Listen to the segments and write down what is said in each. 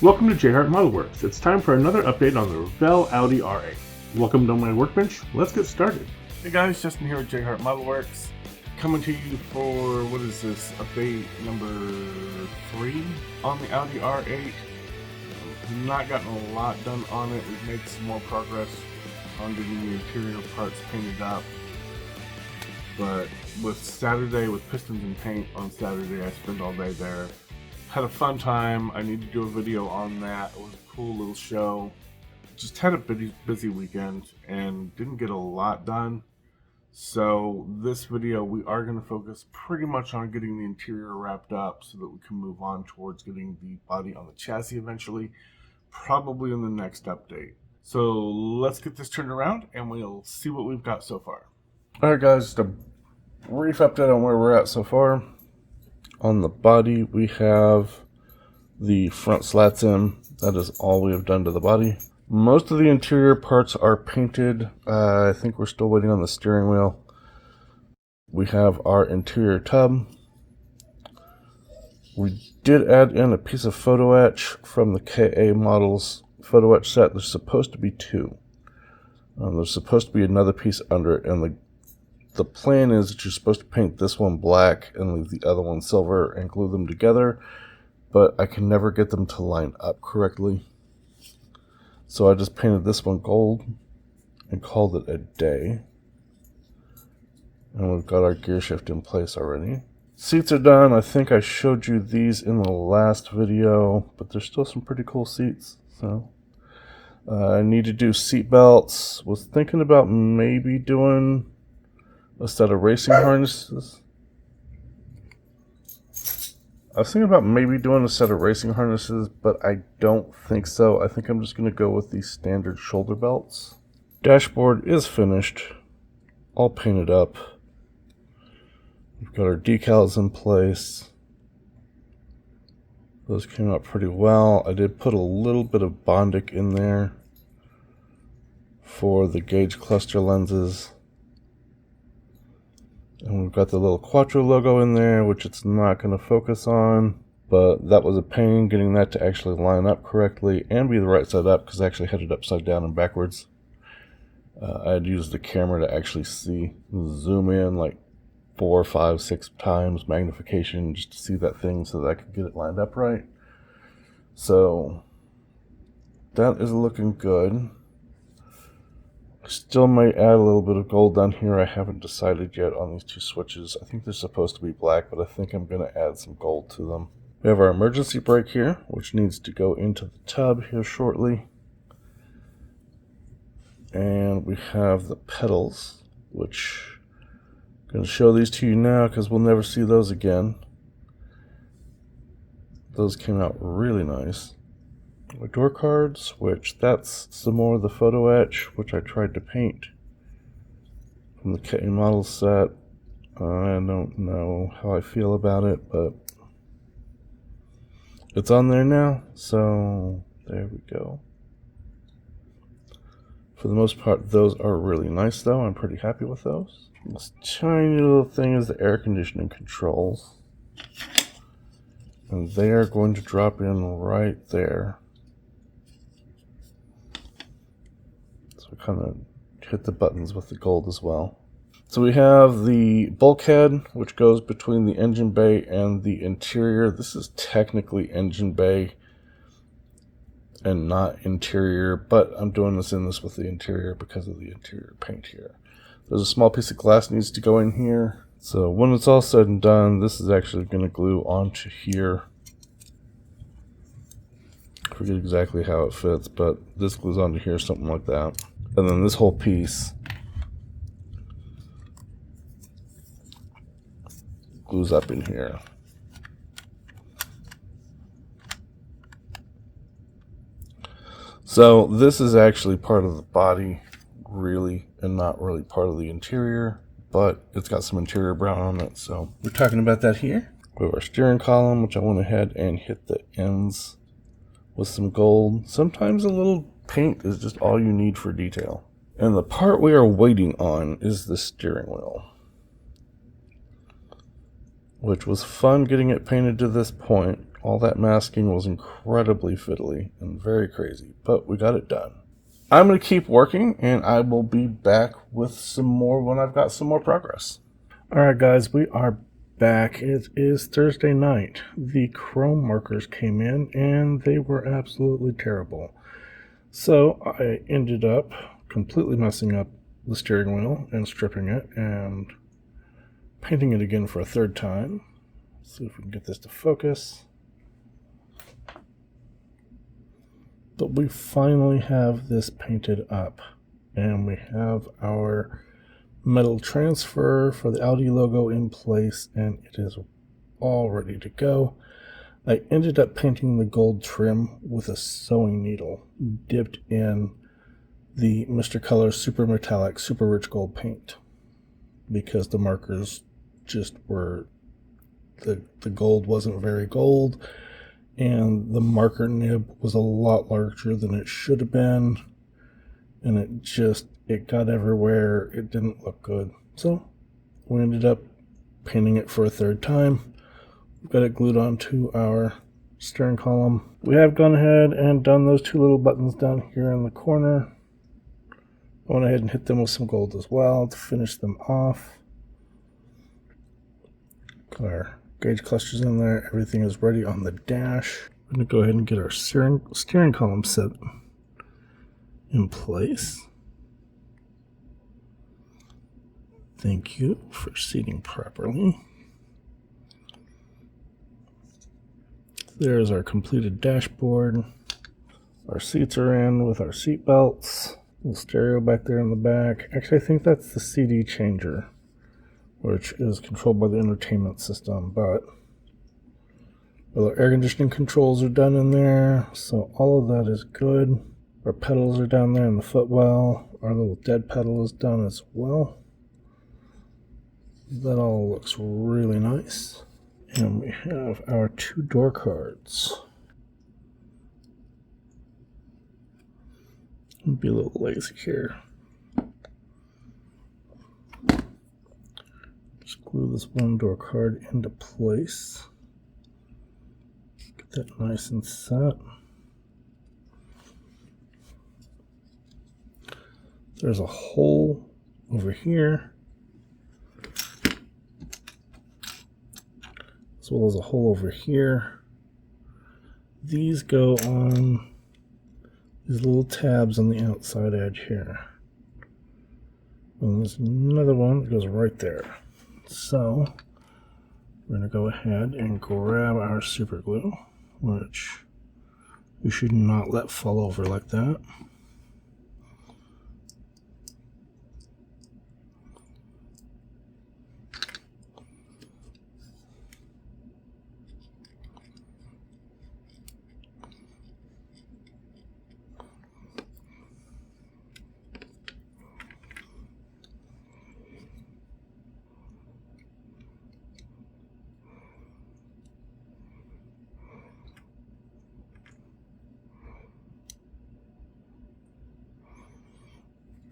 Welcome to JHart Modelworks. It's time for another update on the Revell Audi R8. Welcome to my workbench. Let's get started. Hey guys, Justin here with JHart Modelworks. Coming to you for, what is this, update number 3 on the Audi R8. We've not gotten a lot done on it. We've made some more progress on getting the interior parts painted up. But with pistons and paint on Saturday, I spent all day there. Had a fun time. I need to do a video on that. It was a cool little show. Just had a busy weekend and didn't get a lot done. So this video, we are going to focus pretty much on getting the interior wrapped up so that we can move on towards getting the body on the chassis eventually, probably in the next update. So let's get this turned around and we'll see what we've got so far. Alright guys, just a brief update on where we're at so far. On the body, we have the front slats in. That is all we have done to the body. Most of the interior parts are painted. I think we're still waiting on the steering wheel. We have our interior tub. We did add in a piece of photo etch from the KA Models photo etch set. There's supposed to be 2. There's supposed to be another piece under it, and the plan is that you're supposed to paint this one black and leave the other one silver and glue them together, but I can never get them to line up correctly. So I just painted this one gold and called it a day. And we've got our gear shift in place already. Seats are done. I think I showed you these in the last video, but there's still some pretty cool seats. So I need to do seat belts. Was thinking about maybe doing a set of racing harnesses. I was thinking about maybe doing a set of racing harnesses, but I don't think so. I think I'm just going to go with these standard shoulder belts. Dashboard is finished, all painted up. We've got our decals in place. Those came out pretty well. I did put a little bit of Bondic in there for the gauge cluster lenses. And we've got the little Quattro logo in there, which it's not going to focus on. But that was a pain getting that to actually line up correctly and be the right side up, because I actually had it upside down and backwards. I had used the camera to actually zoom in like 4, 5, 6 times magnification just to see that thing so that I could get it lined up right. So that is looking good. Still may add a little bit of gold down here. I haven't decided yet on these 2 switches. I think they're supposed to be black, but I think I'm going to add some gold to them. We have our emergency brake here, which needs to go into the tub here shortly. And we have the pedals, which I'm going to show these to you now because we'll never see those again. Those came out really nice. My door cards, which that's some more of the photo etch, which I tried to paint from the KA Models set. I don't know how I feel about it, but it's on there now, so there we go. For the most part, those are really nice though. I'm pretty happy with those. This tiny little thing is the air conditioning controls. And they are going to drop in right there. Kind of hit the buttons with the gold as well. So we have the bulkhead, which goes between the engine bay and the interior. This is technically engine bay and not interior, but I'm doing this with the interior because of the interior paint here. There's a small piece of glass needs to go in here. So when it's all said and done, this is actually going to glue onto here. I forget exactly how it fits, but this glues onto here, something like that. And then this whole piece glues up in here. So this is actually part of the body, really, and not really part of the interior, but it's got some interior brown on it, so we're talking about that here. We have our steering column, which I went ahead and hit the ends with some gold. Sometimes a little paint is just all you need for detail. And the part we are waiting on is the steering wheel. which was fun getting it painted to this point. All that masking was incredibly fiddly and very crazy, but we got it done. I'm going to keep working, and I will be back with some more when I've got some more progress. Alright guys, we are back. It is Thursday night. The chrome markers came in, and they were absolutely terrible. So I ended up completely messing up the steering wheel and stripping it and painting it again for a third time. Let's see if we can get this to focus. But we finally have this painted up, and we have our metal transfer for the Audi logo in place, and it is all ready to go. I ended up painting the gold trim with a sewing needle dipped in the Mr. Color Super Metallic Super Rich Gold paint, because the markers just were, the gold wasn't very gold, and the marker nib was a lot larger than it should have been, and it got everywhere. It didn't look good. So we ended up painting it for a third time. We've got it glued onto our steering column. We have gone ahead and done those two little buttons down here in the corner. I went ahead and hit them with some gold as well to finish them off. Got our gauge clusters in there. Everything is ready on the dash. I'm going to go ahead and get our steering column set in place. Thank you for seating properly. There's our completed dashboard. Our seats are in with our seat belts. Little stereo back there in the back. Actually, I think that's the CD changer, which is controlled by the entertainment system, but our air conditioning controls are done in there, so all of that is good. Our pedals are down there in the footwell. Our little dead pedal is done as well. That all looks really nice. And we have our two door cards. I'll be a little lazy here. Just glue this one door card into place. Get that nice and set. There's a hole over here, as well as a hole over here. These go on these little tabs on the outside edge here. And there's another one that goes right there. So we're going to go ahead and grab our super glue, which we should not let fall over like that.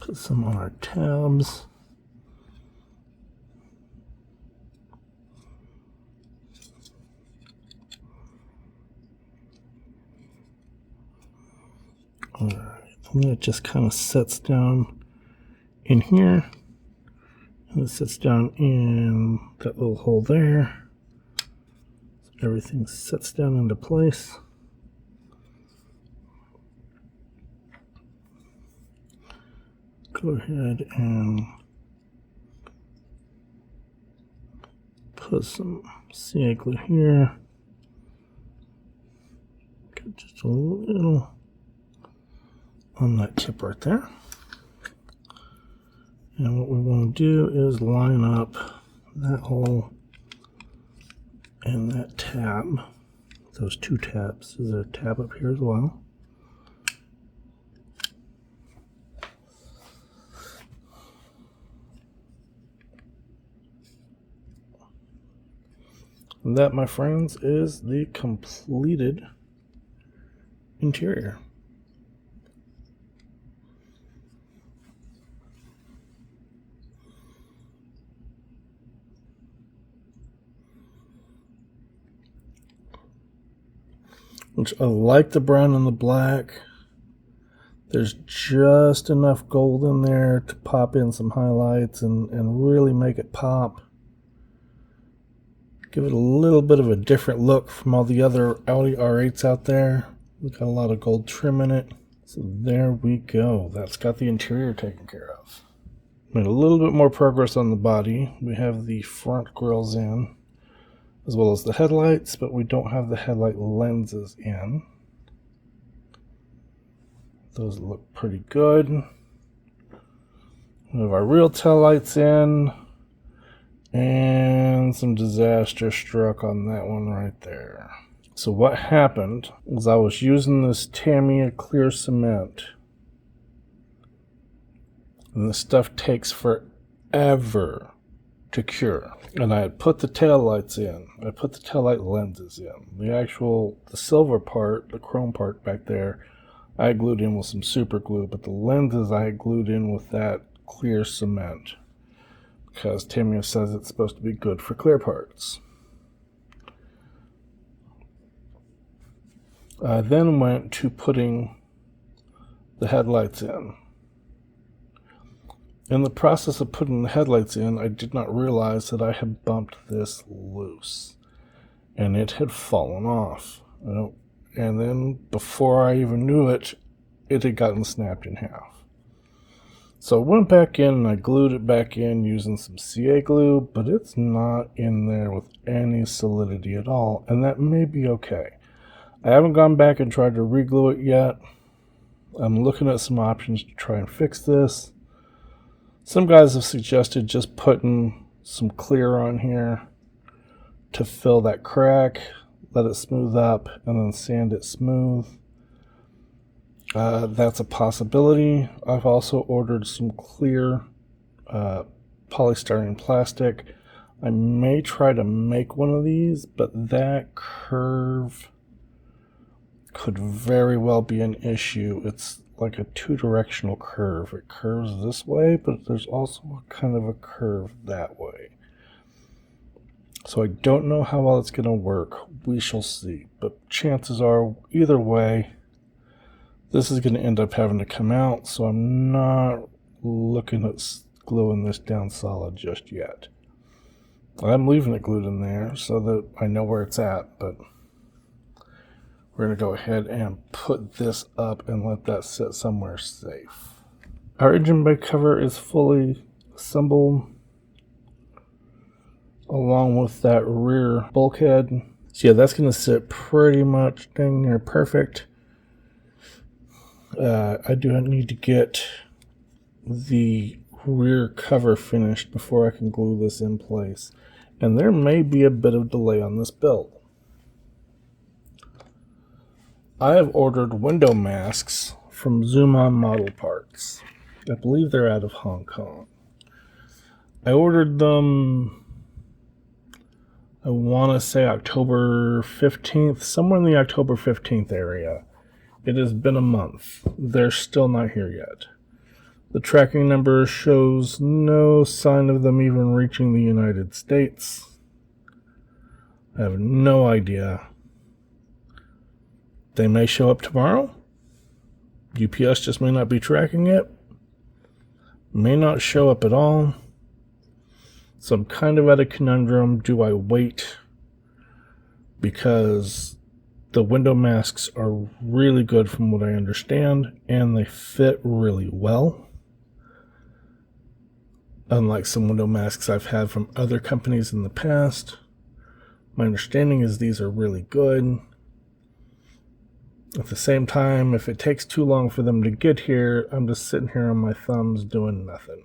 Put some on our tabs. Alright, and then it just kind of sets down in here, and it sets down in that little hole there. So everything sets down into place. Go ahead and put some CA glue here. Get just a little on that tip right there. And what we want to do is line up that hole and that tab. Those two tabs. There's a tab up here as well. And that, my friends, is the completed interior. which I like the brown and the black. There's just enough gold in there to pop in some highlights and really make it pop. Give it a little bit of a different look from all the other Audi R8s out there. We've got a lot of gold trim in it. So there we go. That's got the interior taken care of. Made a little bit more progress on the body. We have the front grills in, as well as the headlights, but we don't have the headlight lenses in. Those look pretty good. We have our real tail lights in, and some disaster struck on that one right there. So what happened was I was using this Tamiya clear cement, and this stuff takes forever to cure. And I had put the tail lights in. I put the tail light lenses in. The silver part, the chrome part back there, I glued in with some super glue, but the lenses I glued in with that clear cement because Tamiya says it's supposed to be good for clear parts. I then went to putting the headlights in. In the process of putting the headlights in, I did not realize that I had bumped this loose and it had fallen off. And then before I even knew it, it had gotten snapped in half. So I went back in and I glued it back in using some CA glue, but it's not in there with any solidity at all, and that may be okay. I haven't gone back and tried to re-glue it yet. I'm looking at some options to try and fix this. Some guys have suggested just putting some clear on here to fill that crack, let it smooth up, and then sand it smooth. That's a possibility. I've also ordered some clear polystyrene plastic. I may try to make one of these, but that curve could very well be an issue. It's like a two-directional curve. It curves this way, but there's also kind of a curve that way. So I don't know how well it's going to work. We shall see. But chances are, either way, this is going to end up having to come out, so I'm not looking at gluing this down solid just yet. I'm leaving it glued in there so that I know where it's at, but we're going to go ahead and put this up and let that sit somewhere safe. Our engine bay cover is fully assembled along with that rear bulkhead. So yeah, that's going to sit pretty much dang near perfect. I do need to get the rear cover finished before I can glue this in place. And there may be a bit of delay on this build. I have ordered window masks from Zoom On Model Parts. I believe they're out of Hong Kong. I ordered them, I want to say October 15th, somewhere in the October 15th area. It has been a month. They're still not here yet. The tracking number shows no sign of them even reaching the United States. I have no idea. They may show up tomorrow. UPS just may not be tracking it. May not show up at all. So I'm kind of at a conundrum. Do I wait? Because the window masks are really good from what I understand, and they fit really well. Unlike some window masks I've had from other companies in the past. My understanding is these are really good. At the same time, if it takes too long for them to get here, I'm just sitting here on my thumbs doing nothing.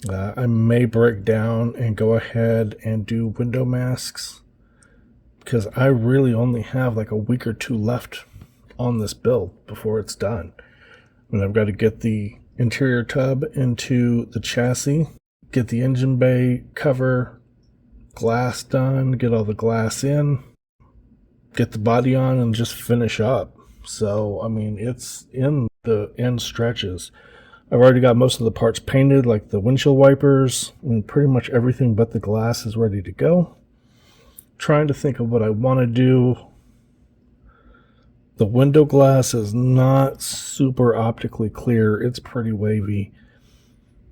I may break down and go ahead and do window masks because I really only have like a week or two left on this build before it's done. And I've got to get the interior tub into the chassis, get the engine bay cover glass done, get all the glass in, get the body on, and just finish up. So, I mean, it's in the end stretches. I've already got most of the parts painted, like the windshield wipers, and pretty much everything but the glass is ready to go. trying to think of what I want to do. The window glass is not super optically clear. It's pretty wavy.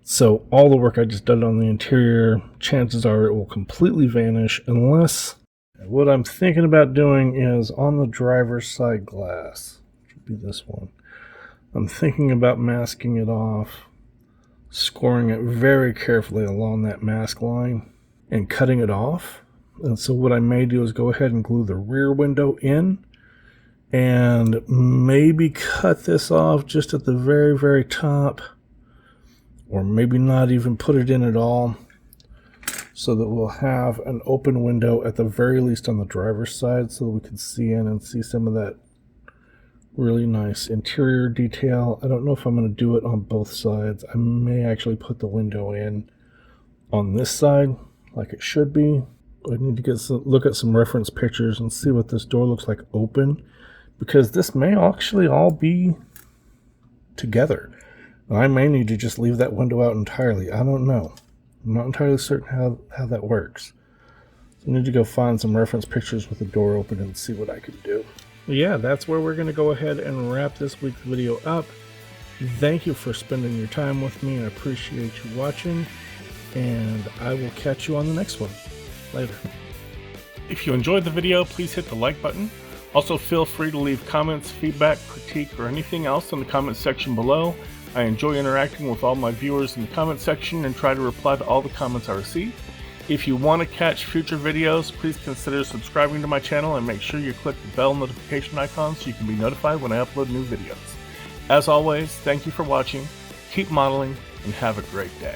So all the work I just did on the interior, chances are it will completely vanish unless... What I'm thinking about doing is on the driver's side glass, which would be this one, I'm thinking about masking it off, scoring it very carefully along that mask line, and cutting it off. And so what I may do is go ahead and glue the rear window in, and maybe cut this off just at the very, very top, or maybe not even put it in at all, so that we'll have an open window at the very least on the driver's side so that we can see in and see some of that really nice interior detail. I don't know if I'm going to do it on both sides. I may actually put the window in on this side like it should be. I need to look at some reference pictures and see what this door looks like open, because this may actually all be together. I may need to just leave that window out entirely. I don't know. I'm not entirely certain how that works. So I need to go find some reference pictures with the door open and see what I can do. Yeah, that's where we're going to go ahead and wrap this week's video up. Thank you for spending your time with me. I appreciate you watching, and I will catch you on the next one. Later. If you enjoyed the video, please hit the like button. Also, feel free to leave comments, feedback, critique, or anything else in the comment section below. I enjoy interacting with all my viewers in the comment section and try to reply to all the comments I receive. If you want to catch future videos, please consider subscribing to my channel and make sure you click the bell notification icon so you can be notified when I upload new videos. As always, thank you for watching, keep modeling, and have a great day.